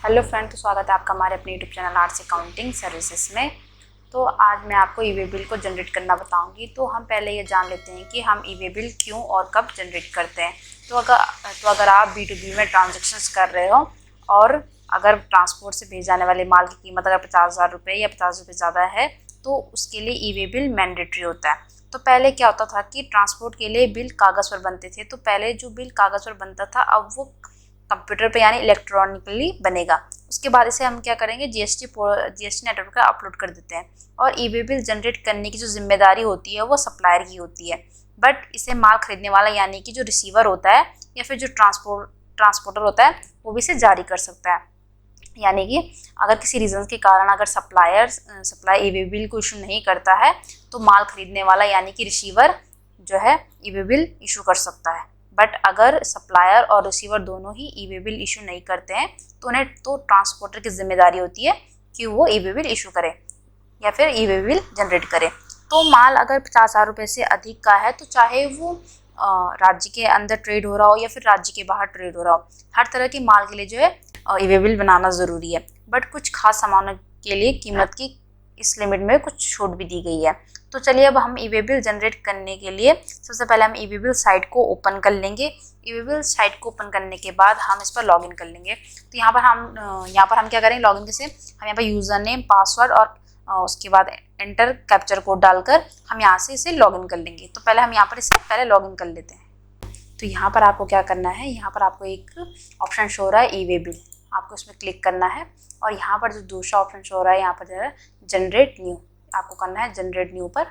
Hello friend, तो स्वागत है आपका हमारे अपने YouTube channel arts accounting services में। तो आज मैं आपको ई वे बिल को जनरेट करना बताऊंगी। तो हम पहले ये जान लेते हैं कि हम ई वे बिल क्यों और कब जनरेट करते हैं। तो अगर आप B2B में ट्रांजेक्शन्स कर रहे हो और अगर ट्रांसपोर्ट से भेजे जाने वाले माल की कीमत अगर 50,000 रुपये या 50 रुपये ज़्यादा है तो उसके लिए ई वे बिल मैंडेटरी होता है। तो पहले क्या होता था कि ट्रांसपोर्ट के लिए बिल कागज़ पर बनते थे। तो पहले जो बिल कागज़ पर बनता था अब वो कंप्यूटर पे यानी इलेक्ट्रॉनिकली बनेगा। उसके बाद इसे हम क्या करेंगे, जीएसटी नेटवर्क पर अपलोड कर देते हैं। और ई वे बिल जनरेट करने की जो जिम्मेदारी होती है वो सप्लायर की होती है, बट इसे माल खरीदने वाला यानी कि जो रिसीवर होता है या फिर जो ट्रांसपोर्टर होता है वो भी इसे जारी कर सकता है। यानी कि अगर किसी रीज़न के कारण अगर सप्लाई ई वे बिल को इशू नहीं करता है तो माल खरीदने वाला यानी कि रिसीवर जो है ई वे बिल इशू कर सकता है। बट अगर सप्लायर और रिसीवर दोनों ही ई वे बिल इशू नहीं करते हैं तो ट्रांसपोर्टर की जिम्मेदारी होती है कि वो ई वे बिल इशू करे या फिर ई वे बिल जनरेट करे। तो माल अगर 50,000 रुपये से अधिक का है तो चाहे वो राज्य के अंदर ट्रेड हो रहा हो या फिर राज्य के बाहर ट्रेड हो रहा हो, हर तरह के माल के लिए जो है ई वे बिल बनाना ज़रूरी है। बट कुछ खास सामानों के लिए कीमत की इस लिमिट में कुछ छूट भी दी गई है। तो चलिए अब हम ई वे बिल जनरेट करने के लिए सबसे पहले हम ई वे बिल साइट को ओपन कर लेंगे। ई वे बिल साइट को ओपन करने के बाद हम इस पर लॉगिन कर लेंगे। तो यहाँ पर हम क्या करेंगे, लॉगिन कैसे, हम यहाँ पर यूज़र नेम, पासवर्ड और उसके बाद एंटर कैप्चर कोड डालकर हम यहाँ से इसे लॉगिन कर लेंगे। तो पहले हम यहाँ पर इसे पहले लॉगिन कर लेते हैं। तो यहाँ पर आपको क्या करना है, यहाँ पर आपको एक ऑप्शन शो हो रहा है ई वे बिल, आपको इसमें क्लिक करना है। और यहाँ पर जो दूसरा ऑप्शन शो हो रहा है यहाँ पर जो है जनरेट न्यू, आपको करना है जनरेट न्यू पर।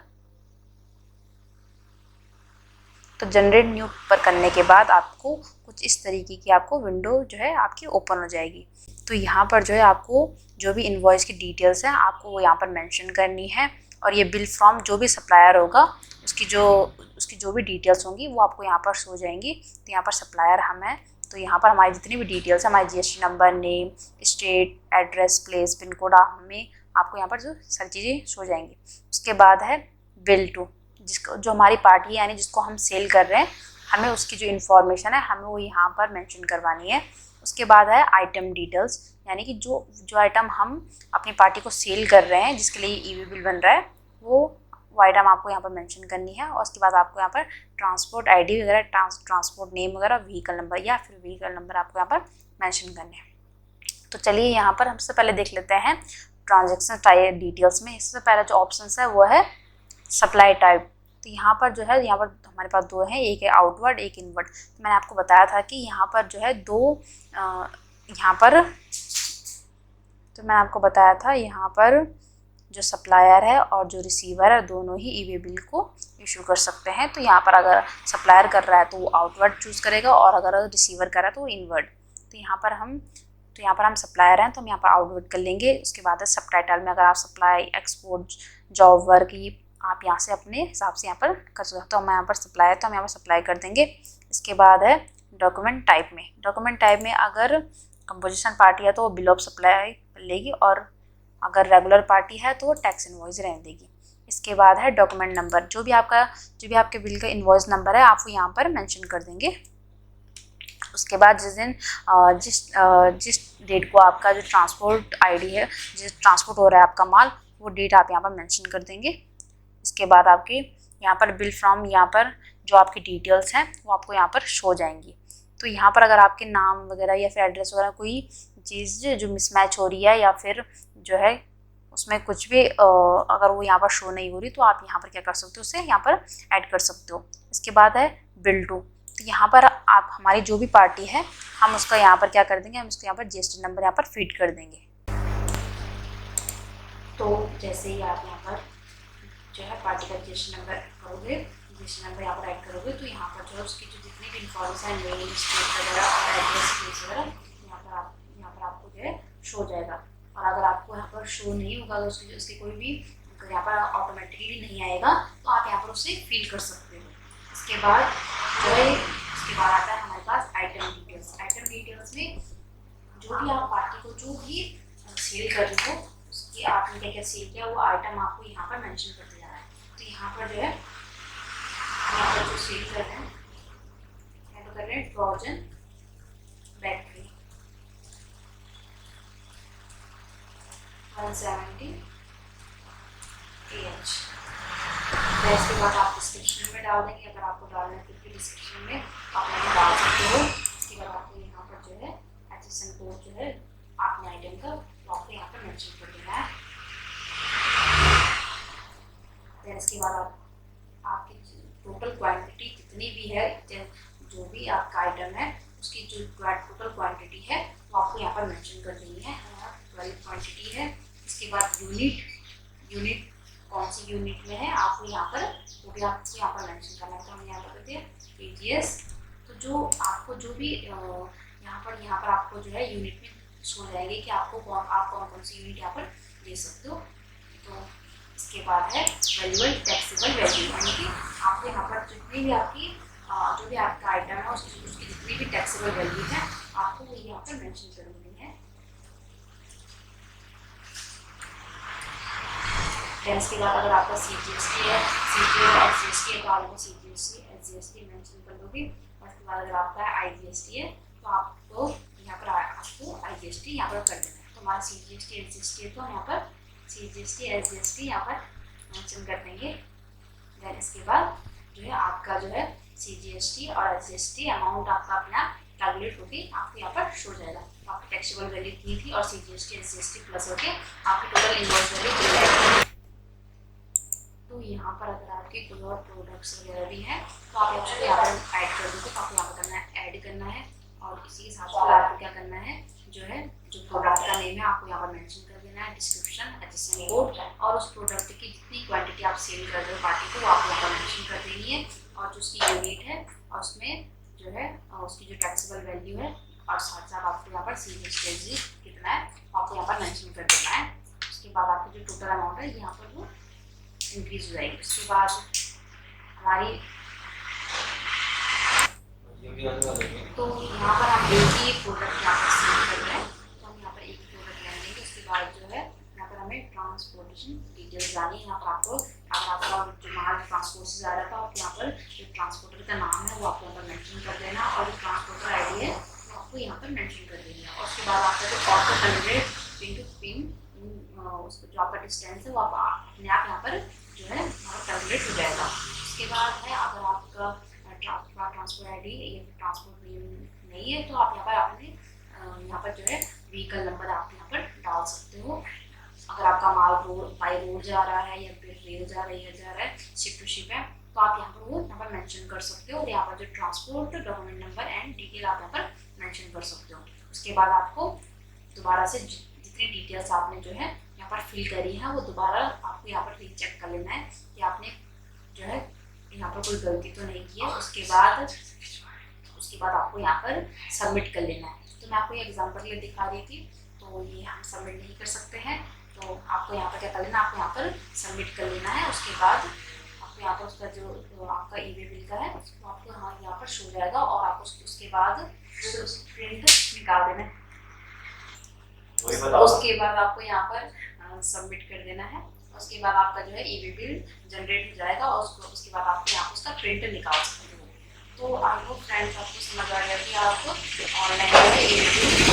तो जनरेट न्यू पर करने के बाद आपको कुछ इस तरीके की आपको विंडो जो है आपकी ओपन हो जाएगी। तो यहाँ पर जो है आपको जो भी इनवॉइस की डिटेल्स हैं आपको वो यहाँ पर मेंशन करनी है। और ये बिल फ्रॉम जो भी सप्लायर होगा उसकी जो भी डिटेल्स होंगी वो आपको यहाँ पर शो जाएंगी। तो यहाँ पर सप्लायर हम हैं, तो यहाँ पर हमारी जितनी भी डिटेल्स है, हमारी GST number, name, state, address, place, pin code, हमें आपको यहाँ पर जो सारी चीज़ें शो जाएंगी। उसके बाद है बिल टू, जो हमारी पार्टी है यानी जिसको हम सेल कर रहे हैं, हमें उसकी जो इन्फॉर्मेशन है हमें वो यहाँ पर मेंशन करवानी है। उसके बाद है आइटम डिटेल्स, यानी कि जो आइटम हम अपनी पार्टी को सेल कर रहे हैं जिसके लिए ई वे बिल बन रहा है वो आइटम आपको यहाँ पर मेंशन करनी है। और उसके बाद आपको यहाँ पर ट्रांसपोर्ट आईडी वगैरह, ट्रांसपोर्ट नेम वगैरह, व्हीकल नंबर या फिर व्हीकल नंबर आपको यहाँ पर मेंशन करने हैं। तो चलिए यहाँ पर हम सबसे पहले देख लेते हैं ट्रांजेक्शन टाइप डिटेल्स में। इससे पहला जो ऑप्शन है वो है सप्लाई टाइप। तो यहाँ पर जो है, यहाँ पर हमारे पास दो हैं, एक है आउटवर्ड, एक इनवर्ड। तो मैंने आपको बताया था कि यहाँ पर जो है यहाँ पर जो सप्लायर है और जो रिसीवर है दोनों ही ई वे बिल को इशू कर सकते हैं। तो यहाँ पर अगर सप्लायर कर रहा है तो वो आउटवर्ड चूज़ करेगा और अगर रिसीवर कर रहा है तो वो इनवर्ड। तो यहाँ पर हम सप्लायर हैं तो हम यहाँ पर आउटवर्ड कर लेंगे। उसके बाद है सब टाइटल में, अगर आप सप्लाई, एक्सपोर्ट, जॉब वर्क, आप यहाँ से अपने हिसाब से यहाँ पर कर सकते हो। तो हम यहाँ पर सप्लाई है तो हम यहाँ पर सप्लाई कर देंगे। इसके बाद है डॉक्यूमेंट टाइप में अगर कंपोजिशन पार्टी है तो वो बिल ऑफ सप्लाई लेगी और अगर रेगुलर पार्टी है तो वो टैक्स इनवॉइस रहने देगी। इसके बाद है डॉक्यूमेंट नंबर, जो भी आपके बिल का इनवॉइस नंबर है आप वो यहाँ पर मेंशन कर देंगे। उसके बाद जिस डेट को आपका जो ट्रांसपोर्ट आईडी है, जिस ट्रांसपोर्ट हो रहा है आपका माल, वो डेट आप यहाँ पर मेंशन कर देंगे। इसके बाद आपके यहाँ पर बिल फ्रॉम, यहाँ पर जो आपकी डिटेल्स हैं वो आपको यहाँ पर शो जाएंगी। तो यहाँ पर अगर आपके नाम वगैरह या फिर एड्रेस वगैरह कोई चीज़ जो मिसमैच हो रही है या फिर जो है उसमें कुछ भी अगर वो यहाँ पर शो नहीं हो रही तो आप यहाँ पर क्या कर सकते हो, उसे यहाँ पर ऐड कर सकते हो। इसके बाद है बिल टू। तो यहाँ पर आप हमारी जो भी पार्टी है हम उसका यहाँ पर क्या कर देंगे, हम उसको यहाँ पर जीएसटी नंबर यहाँ पर फीड कर देंगे। तो जैसे ही आप यहाँ पर जो है पार्टी का जीएसटी नंबर यहाँ पर ऐड करोगे तो यहाँ पर जो है उसकी जो जितनी भी इन्फॉर्मेशन है, नेम, स्टेट वगैरह और एड्रेस, प्लेस वगैरह, यहाँ पर आपको जो है शो जाएगा। और अगर आपको यहाँ पर शो नहीं होगा तो उसकी कोई भी यहाँ पर ऑटोमेटिकली नहीं आएगा तो आप यहाँ पर उसे फिल कर सकते हो। इसके बाद आता है हमारे पास आइटम डिटेल्स में जो भी आप पार्टी को जो भी सेल कर रहे हो उसकी आपने क्या क्या सेल किया वो आइटम आपको यहाँ पर मेंशन कर दिया है। तो यहाँ पर जो है यहाँ पर जो सेल कर रहे हैं, यहाँ पर कर रहे हैं ट्रोजन बैटरी। 170 AH। तो इसके बाद आप डिस्क्रिप्शन में डाल देंगे, अगर आपको डालना है फिर भी डिस्क्रिप्शन में आप नहीं डाल सकते हो। इसके बाद आपको यहाँ पर जो है HSN कोड जो है आपने आइटम का तो आपको यहाँ पर मेंशन कर देना है। फिर इसके बाद आपकी टोटल क्वांटिटी जितनी भी है, जो भी आपका आइटम है उसकी जो टोटल क्वांटिटी है वो आपको यहाँ पर मेंशन कर देनी है। 12 क्वांटिटी है। इसके बाद यूनिट कौन सी यूनिट में है आपको यहाँ पर वो भी आपको यहाँ पर मेंशन करना है। तो हम यहाँ पर करते हैं AGS। तो जो आपको जो भी यहाँ पर आपको जो है यूनिट में शो जाएगी कि आपको कौन सी यूनिट यहाँ पर दे सकते हो। तो इसके बाद है वैल्यूएबल टैक्सेबल वैल्यू, यानी कि आपको यहाँ पर जितनी भी आपकी जो भी आपका आइटम है उसकी जितनी भी टैक्सेबल वैल्यू है आपको वो यहाँ पर मेंशन करनी है। इसके बाद अगर आपका CGST है, SGST है तो आपको CGST SGST मेंशन कर दोगे। और उसके बाद अगर आपका IGST है तो आपको यहाँ पर आपको IGST यहाँ पर कर देना है। तो हमारा CGST SGST है तो यहाँ पर CGST SGST यहाँ पर मेंशन कर देंगे। देन इसके बाद जो है आपका जो है CGST और SGST अमाउंट आपका अपना कैलकुलेट होगी आपको यहाँ पर शो जाएगा। तो आपकी टैक्सेबल वैल्यू इतनी थी और CGST SGST प्लस होके आपकी टोटल इनवॉइस वैल्यू मिल जाएगी। तो यहाँ पर अगर आपके कोई और प्रोडक्ट्स वगैरह भी हैं तो आप उसको यहाँ पर ऐड कर दोगे। तो आपको यहाँ पर करना है ऐड करना है और इसी के साथ साथ आपको क्या करना है जो प्रोडक्ट का नेम है आपको यहाँ पर मेंशन कर देना है, डिस्क्रिप्शन, HSN कोड और उस प्रोडक्ट की जितनी क्वांटिटी आप सेल कर रहे हो पार्टी को वो आपको यहाँ पर मेंशन कर देनी है। और जो उसकी यूनिट है और उसमें जो है उसकी जो टैक्सेबल वैल्यू है और साथ साथ आपको यहाँ पर CGST कितना है आपको यहाँ पर मेंशन कर देना है। उसके बाद आपकी जो टोटल अमाउंट है यहाँ पर वो इंक्रीज हो जाएगी। उसके बाद हमारी तो यहाँ पर हम एक ही प्रोडक्ट यहाँ पर सेल कर रहे हैं तो हम यहाँ पर एक ही प्रोडक्ट लेंगे। उसके बाद जो है यहाँ पर हमें ट्रांसपोर्टेशन डिटेल्स डालनी है। यहाँ पर आपको अगर आपका जो माल ट्रांसपोर्ट से जा रहा था आपको यहाँ पर जो ट्रांसपोर्टर का नाम है वो आपको यहाँ पर मेंशन कर देना और जो ट्रांसपोर्टर ID है वो आपको यहाँ पर मेंशन कर देना है। और उसके बाद आपका जो ऑटो 100 पिन टू पिन उसको जो आपका डिस्टेंस है वो आप अपने आप यहाँ पर जो है कैलकुलेट हो जाएगा। उसके बाद है अगर आपका ट्रांसपोर्ट ID या ट्रांसपोर्ट नेम नहीं है तो आप यहाँ पर अपने यहाँ पर जो है व्हीकल नंबर आप यहाँ पर डाल सकते हो। अगर आपका माल बाई रोड जा रहा है या फिर रेल जा रहा है शिप टू शिप है तो आप यहाँ पर वो यहाँ पर मेंशन कर सकते हो। और यहाँ पर जो transport government number and detail आप यहाँ पर मेंशन कर सकते हो। उसके बाद आपको दोबारा से जितनी डिटेल्स आपने जो है यहाँ पर फिल करी है वो दोबारा आपको यहाँ पर रीचेक कर लेना है कि आपने जो है यहाँ पर कोई गलती तो नहीं की है। उसके बाद आपको यहाँ पर सबमिट कर लेना है। तो मैं आपको ये एग्जाम्पल के लिए दिखा रही थी तो ये हम सबमिट नहीं कर सकते हैं। तो आपको यहाँ पर क्या कर लेना, आपको यहाँ पर सबमिट कर लेना है। उसके बाद आपको यहाँ पर उसका जो आपका ई वे बिल का है वो आपको यहाँ पर शो जाएगा और आपको उसके बाद प्रिंट निकाल देना है। उसके बाद आपको यहाँ पर सबमिट कर देना है। उसके बाद आपका जो है ई वे बिल जनरेट हो जाएगा और उसके बाद आपको यहाँ उसका प्रिंट निकाल सकते हो। तो आई होप फ्रेंड्स आपको समझ आ गया कि आप ऑनलाइन जो है ई वे बिल